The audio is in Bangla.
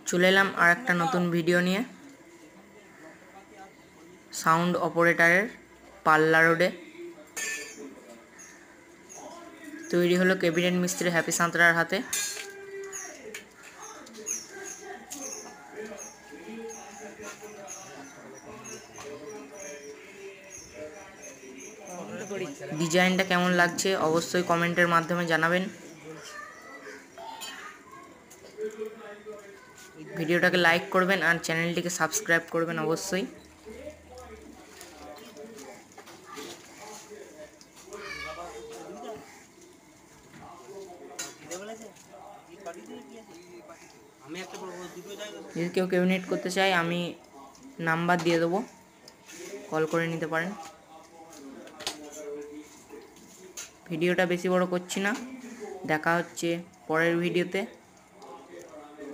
চলে এলাম আর একটা নতুন ভিডিও নিয়ে। সাউন্ড অপারেটরের পাল্লা রোডে তৈরি হলো ক্যাবিনেট মিস্ত্রি হ্যাপি সাঁতরার হাতে। ডিজাইনটা কেমন লাগছে অবশ্যই কমেন্টের মাধ্যমে জানাবেন। ভিডিওটাকে লাইক করবেন আর চ্যানেলটিকে সাবস্ক্রাইব করবেন অবশ্যই। যদি কেউ ক্যাবিনেট করতে চায় আমি নাম্বার দিয়ে দেবো, কল করে নিতে পারেন। ভিডিওটা বেশি বড় করছি না, দেখা হচ্ছে পরের ভিডিওতে।